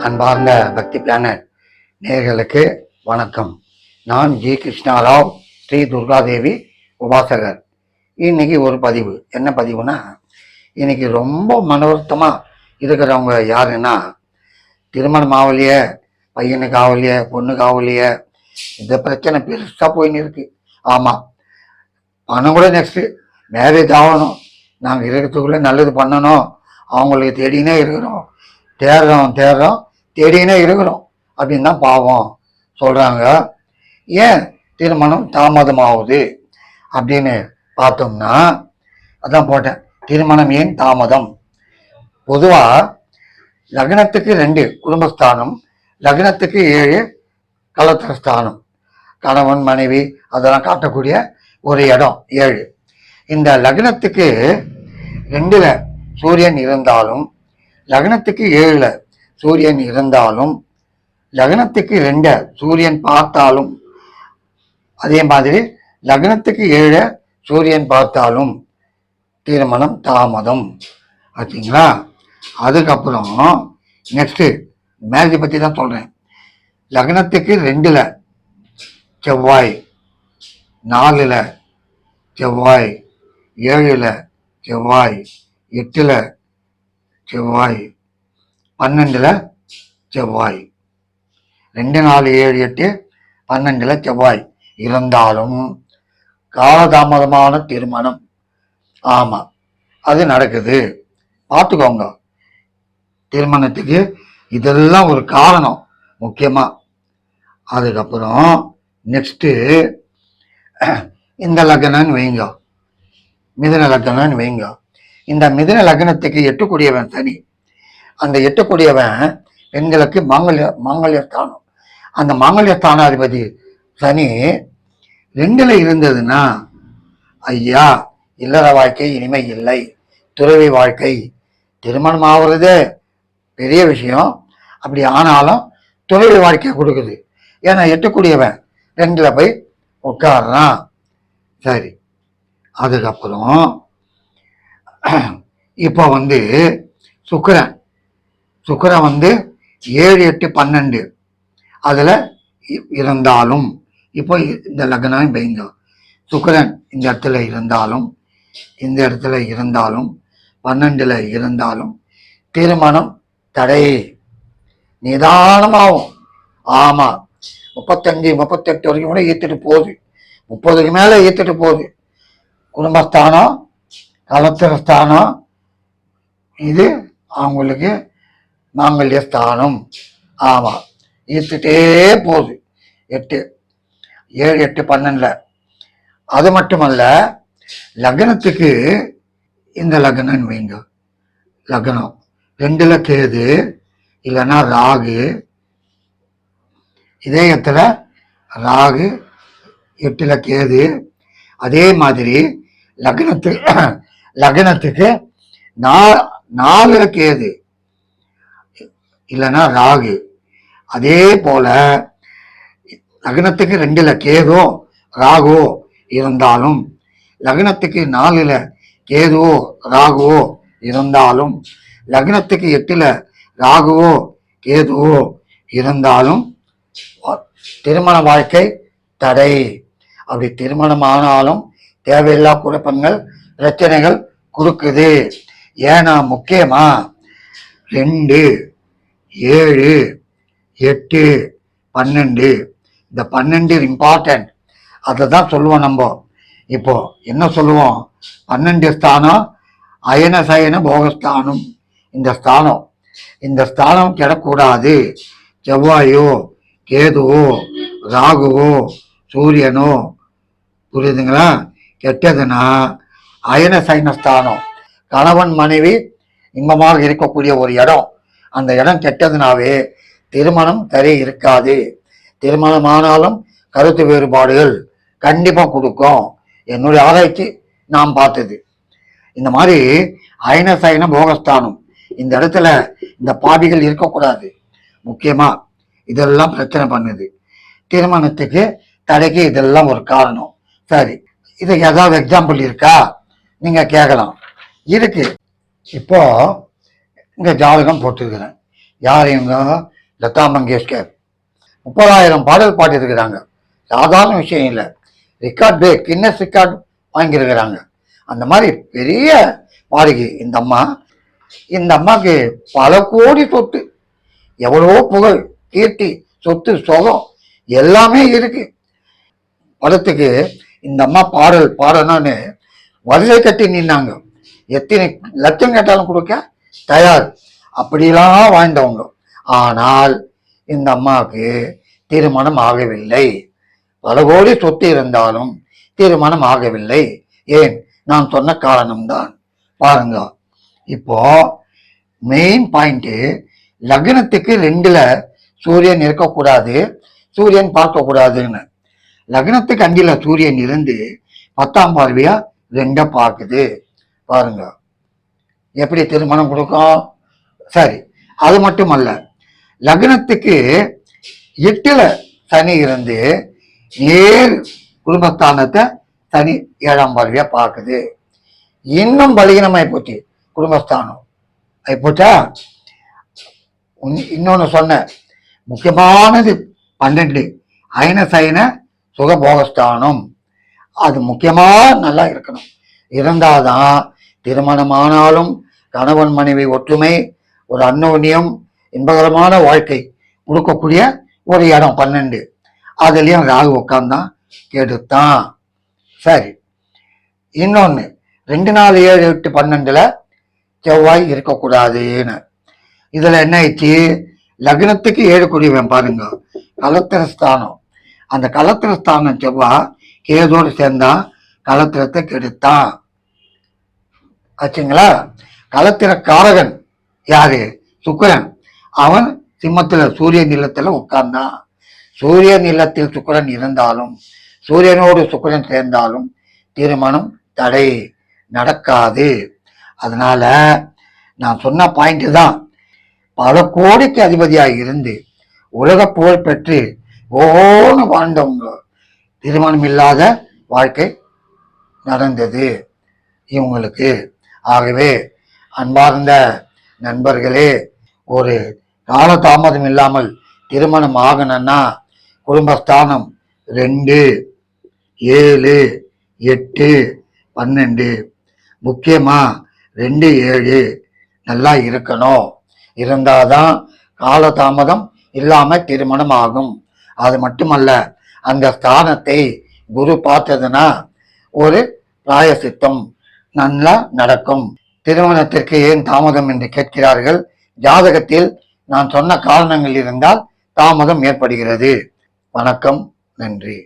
அன்பார்ந்த பக்தி பிளானட் நேயர்களுக்கு வணக்கம். நான் ஜி கிருஷ்ணாராவ், ஸ்ரீ துர்காதேவி உபாசகர். இன்னைக்கு ஒரு பதிவு. என்ன பதிவுனா, இன்னைக்கு ரொம்ப மனவருத்தமாக இருக்கிறவங்க யாருன்னா, திருமணம் ஆகலையே, பையனுக்கு ஆகலையே, பொண்ணுக்கு ஆகலையே, இந்த பிரச்சனை பெருசாக போயின்னு இருக்கு. ஆமாம், பணம் கூட நெக்ஸ்ட்டு மேரேஜ் ஆகணும், நாங்கள் இருக்கிறதுக்குள்ளே நல்லது பண்ணணும், அவங்களுக்கு தேடினே இருக்கிறோம், தேடுறோம் தேடினே இருக்கிறோம் அப்படின்னு தான் பாவம் சொல்கிறாங்க. ஏன் திருமணம் தாமதமாகுது அப்படின்னு பார்த்தோம்னா, அதான் போட்டேன், திருமணம் ஏன் தாமதம். பொதுவாக லக்னத்துக்கு 2 குடும்பஸ்தானம், லக்னத்துக்கு 7 கலத்திரஸ்தானம், கணவன் மனைவி அதெல்லாம் காட்டக்கூடிய ஒரு இடம் 7. இந்த லக்னத்துக்கு 2ல் சூரியன் இருந்தாலும், லக்னத்துக்கு 7ல் சூரியன் இருந்தாலும், லக்னத்துக்கு 2 சூரியன் பார்த்தாலும், அதே மாதிரி லக்னத்துக்கு 7 சூரியன் பார்த்தாலும் திருமணம் தாமதம் ஆச்சுங்களா. அதுக்கப்புறம் நெக்ஸ்ட்டு மேரேஜ் பற்றி தான் சொல்கிறேன். லக்னத்துக்கு 2ல் செவ்வாய், 4ல் செவ்வாய், 7ல் செவ்வாய், 8ல் செவ்வாய், 12ல் செவ்வாய், 2, 4, 7, 8, 12ல் செவ்வாய் இருந்தாலும் காலதாமதமான திருமணம். ஆமாம், அது நடக்குது, பார்த்துக்கோங்க. திருமணத்துக்கு இதெல்லாம் ஒரு காரணம் முக்கியமாக. அதுக்கப்புறம் நெக்ஸ்ட்டு இந்த லக்னம்னு வைங்க, மிதுன லக்னம்னு வைங்க. இந்த மிதுன லக்னத்துக்கு 8 சனி. அந்த 8 பெண்களுக்கு மாங்கல்யஸ்தானம். அந்த மாங்கல்யஸ்தானாதிபதி சனி 2ல் இருந்ததுன்னா, ஐயா இல்லற வாழ்க்கை இனிமை இல்லை, துறவி வாழ்க்கை. திருமணம் ஆகுறதே பெரிய விஷயம், அப்படி ஆனாலும் துறவி வாழ்க்கை கொடுக்குது. ஏன்னா 8 2ல் போய் உட்காடுறான். சரி, அதுக்கப்புறம் இப்போ சுக்கிரன் 7, 8, 12 அதில் இருந்தாலும், இப்போ இந்த லக்னம் வைங்க, சுக்கிரன் இந்த இடத்துல இருந்தாலும், இந்த இடத்துல இருந்தாலும், 12ல் இருந்தாலும் திருமணம் தடை, நிதானமாகும். ஆமாம், 35, 38 வரைக்கும் கூட ஈத்துட்டு போகுது, 30க்கு மேலே ஈத்துட்டு போகுது. குடும்பஸ்தானம், கலத்திரஸ்தானம், இது அவங்களுக்கு மாங்கல்யஸ்தானம். ஆமாம், ஈர்த்துட்டே போகுது 8, 7, 8, 12. அது மட்டுமல்ல, லக்னத்துக்கு இந்த லக்னம் வைங்க, லக்னம் 2ல் கேது இல்லைன்னா ராகு, இதயத்தில் ராகு, 8ல் கேது. அதே மாதிரி லக்னத்துக்கு 4ல் கேது இல்லைன்னா ராகு. அதே போல லக்னத்துக்கு 2ல் கேதோ ராகுவோ இருந்தாலும், லக்னத்துக்கு 4ல் கேதுவோ ராகுவோ இருந்தாலும், லக்னத்துக்கு 8ல் ராகுவோ கேதுவோ இருந்தாலும் திருமண வாழ்க்கை தடை. அப்படி திருமணம் ஆனாலும் தேவையில்லா குழப்பங்கள், பிரச்சனைகள் கொடுக்குது. ஏன்னா முக்கியமா 2, 7, 8, 12, இந்த 12 இம்பார்ட்டன்ட். அதை தான் சொல்லுவோம் நம்ம. இப்போ என்ன சொல்லுவோம், 12 ஸ்தானம் அயன சயன போகஸ்தானம். இந்த ஸ்தானம் கிடக்கூடாது. செவ்வாயோ கேதுவோ ராகுவோ சூரியனோ, புரியுதுங்களா, கெட்டதுன்னா அயன சைனஸ்தானம், கணவன் மனைவி இன்பமாக இருக்கக்கூடிய ஒரு இடம், அந்த இடம் கெட்டதுனாவே திருமணம் தடை இருக்காது. திருமணம் ஆனாலும் கருத்து வேறுபாடுகள் கண்டிப்பாக கொடுக்கும். என்னுடைய ஆராய்ச்சி நாம் பார்த்தது. இந்த மாதிரி அயன சயன போகஸ்தானம், இந்த இடத்துல இந்த பாவிகள் இருக்கக்கூடாது. முக்கியமாக இதெல்லாம் பிரச்சனை பண்ணுது. திருமணத்துக்கு தடைக்கு இதெல்லாம் ஒரு காரணம். சரி, இதுக்கு ஏதாவது எக்ஸாம்பிள் இருக்கா நீங்க கேட்கலாம். இருக்கு. இப்போ இங்க ஜாதகம் போட்டிருக்கிறேன். யார் இவங்க? லதா மங்கேஷ்கர் 30,000 பாடல் பாடியிருக்கிறாங்க. சாதாரண விஷயம் இல்லை. ரெக்கார்ட் பிரேக், கின்னஸ் ரெக்கார்ட் வாங்கியிருக்கிறாங்க. அந்த மாதிரி பெரிய பாடகி இந்த அம்மா. இந்த அம்மாவுக்கு பல கோடி சொத்து, எவ்வளவோ புகழ், கீர்த்தி, சொத்து, சுகம் எல்லாமே இருக்கு. படத்துக்கு இந்த அம்மா பாடல் பாடணும்னு வரிசை கட்டி நின்னாங்க. எத்தனை லட்சம் கேட்டாலும் கொடுக்க தயார், அப்படிலாம் வாழ்ந்தவங்க. ஆனால் இந்த அம்மாவுக்கு திருமணம் ஆகவில்லை. பல கோடி சொத்து இருந்தாலும் திருமணம் ஆகவில்லை. ஏன்? நான் சொன்ன காரணம்தான். பாருங்க, இப்போ மெயின் பாயிண்ட், லக்னத்துக்கு 2ல சூரியன் இருக்கக்கூடாது, சூரியன் பார்க்கக்கூடாதுன்னு. லக்னத்துக்கு 5ல சூரியன் இருந்து 10ஆம் பார்வையா 2 பார்க்குது. பாருங்க எப்படி திருமணம் கொடுக்கும். சரி, அது மட்டுமல்ல, லக்னத்துக்கு 8ல சனி இருந்து நேர் குடும்பஸ்தானத்தை சனி 7ஆம் பார்வையா பார்க்குது. இன்னும் பலகீனமாய் போச்சு குடும்பஸ்தானம். ஆயிப்போச்சா? இன்னொன்னு சொன்ன முக்கியமானது 12 அயன சயன சுகபோகஸ்தானம். அது முக்கியமா நல்லா இருக்கணும். இருந்தாதான் திருமணமானாலும் கணவன் மனைவி ஒற்றுமை, ஒரு அந்யோன்யம், இன்பகரமான வாழ்க்கை கொடுக்கக்கூடிய ஒரு இடம் 12. அதுலயும் ராகு உட்கார்ந்தான் கெடுத்தான். சரி, இன்னொன்னு 2, 4, 7, 8, 12ல செவ்வாய் இருக்கக்கூடாதுன்னு. இதுல என்ன ஆயிடுச்சு? லக்னத்துக்கு 7 கூடியவன் பாருங்க, கலத்திரஸ்தானம். அந்த கலத்திரஸ்தானம் செவ்வாய் கேதோடு சேர்ந்தா கலத்திரத்தை கெடுத்தான். ஆச்சுங்களா? கலத்திர காரகன் யாரு? சுக்கிரன். அவன் சிம்மத்துல சூரிய நிலத்துல உட்கார்ந்தான். சூரிய நிலத்தில் சுக்கிரன் இருந்தாலும், சூரியனோடு சுக்கிரன் சேர்ந்தாலும் திருமணம் தடை, நடக்காது. அதனால நான் சொன்ன பாயிண்ட் தான். பல கோடிக்கு அதிபதியாக இருந்து உலக புகழ் பெற்று ஓன்னு வாழ்ந்தவங்க திருமணம் இல்லாத வாழ்க்கை நடந்தது இவங்களுக்கு. ஆகவே அன்பார்ந்த நண்பர்களே, ஒரு காலதாமதம் இல்லாமல் திருமணம் ஆகணும்னா குடும்பஸ்தானம் 2, 7, 8, 12, முக்கியமா 2, 7 நல்லா இருக்கணும். இருந்தாதான் காலதாமதம் இல்லாம திருமணம் ஆகும். அது மட்டுமல்ல, அந்த ஸ்தானத்தை குரு பார்த்ததுன்னா ஒரு பிராயசித்தம் நல்லா நடக்கும். திருமணத்திற்கு ஏன் தாமதம் என்று கேட்கிறார்கள். ஜாதகத்தில் நான் சொன்ன காரணங்கள் இருந்தால் தாமதம் ஏற்படுகிறது. வணக்கம், நன்றி.